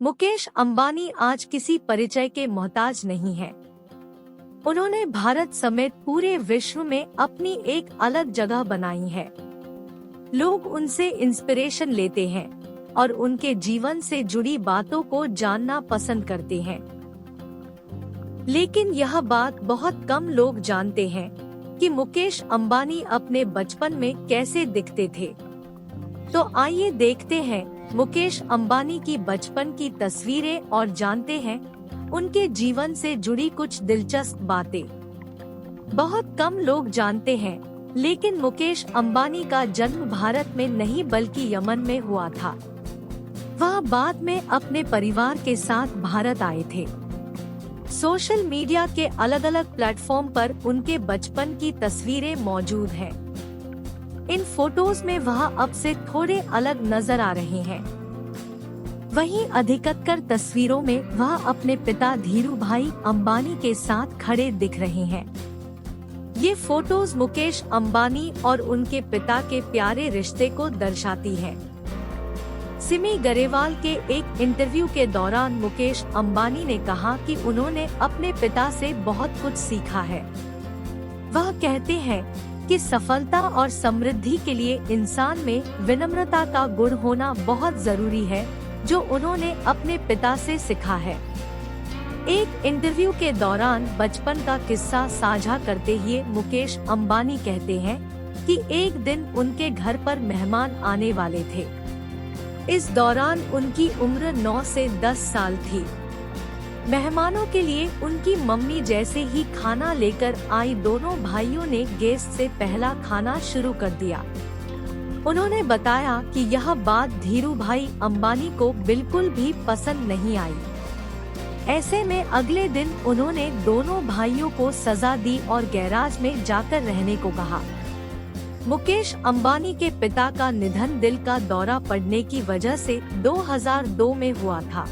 मुकेश अंबानी आज किसी परिचय के मोहताज नहीं हैं। उन्होंने भारत समेत पूरे विश्व में अपनी एक अलग जगह बनाई है। लोग उनसे इंस्पिरेशन लेते हैं और उनके जीवन से जुड़ी बातों को जानना पसंद करते हैं। लेकिन यह बात बहुत कम लोग जानते हैं कि मुकेश अंबानी अपने बचपन में कैसे दिखते थे। तो आइए देखते हैं मुकेश अंबानी की बचपन की तस्वीरें और जानते हैं उनके जीवन से जुड़ी कुछ दिलचस्प बातें। बहुत कम लोग जानते हैं, लेकिन मुकेश अंबानी का जन्म भारत में नहीं बल्कि यमन में हुआ था। वह बाद में अपने परिवार के साथ भारत आए थे। सोशल मीडिया के अलग अलग प्लेटफॉर्म पर उनके बचपन की तस्वीरें मौजूद हैं। इन फोटोज में वह अब से थोड़े अलग नजर आ रहे हैं। वहीं अधिकतर तस्वीरों में वह अपने पिता धीरूभाई अंबानी के साथ खड़े दिख रहे हैं। ये फोटोज मुकेश अंबानी और उनके पिता के प्यारे रिश्ते को दर्शाती है। सिमी गरेवाल के एक इंटरव्यू के दौरान मुकेश अंबानी ने कहा कि उन्होंने अपने पिता से बहुत कुछ सीखा है। वह कहते हैं कि सफलता और समृद्धि के लिए इंसान में विनम्रता का गुण होना बहुत जरूरी है, जो उन्होंने अपने पिता से सीखा है। एक इंटरव्यू के दौरान बचपन का किस्सा साझा करते हुए मुकेश अंबानी कहते हैं कि एक दिन उनके घर पर मेहमान आने वाले थे। इस दौरान उनकी उम्र 9 से 10 साल थी। मेहमानों के लिए उनकी मम्मी जैसे ही खाना लेकर आई, दोनों भाइयों ने गैस से पहला खाना शुरू कर दिया। उन्होंने बताया कि यह बात धीरूभाई अंबानी को बिल्कुल भी पसंद नहीं आई। ऐसे में अगले दिन उन्होंने दोनों भाइयों को सजा दी और गैराज में जाकर रहने को कहा। मुकेश अंबानी के पिता का निधन दिल का दौरा पड़ने की वजह से 2002 में हुआ था।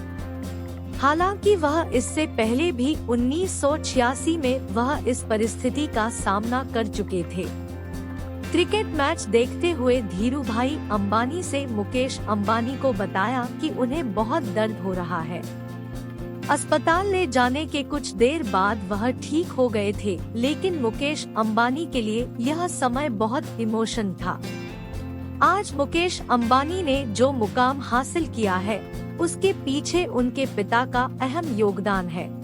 हालांकि वह इससे पहले भी 1986 में वह इस परिस्थिति का सामना कर चुके थे। क्रिकेट मैच देखते हुए धीरूभाई अंबानी से मुकेश अंबानी को बताया कि उन्हें बहुत दर्द हो रहा है। अस्पताल ले जाने के कुछ देर बाद वह ठीक हो गए थे, लेकिन मुकेश अंबानी के लिए यह समय बहुत इमोशन था। आज मुकेश अंबानी ने जो मुकाम हासिल किया है, उसके पीछे उनके पिता का अहम योगदान है।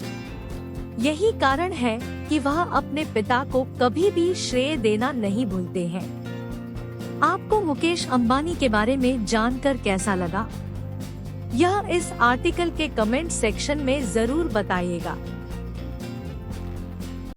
यही कारण है कि वह अपने पिता को कभी भी श्रेय देना नहीं भूलते हैं। आपको मुकेश अंबानी के बारे में जानकर कैसा लगा? यह इस आर्टिकल के कमेंट सेक्शन में जरूर बताइएगा।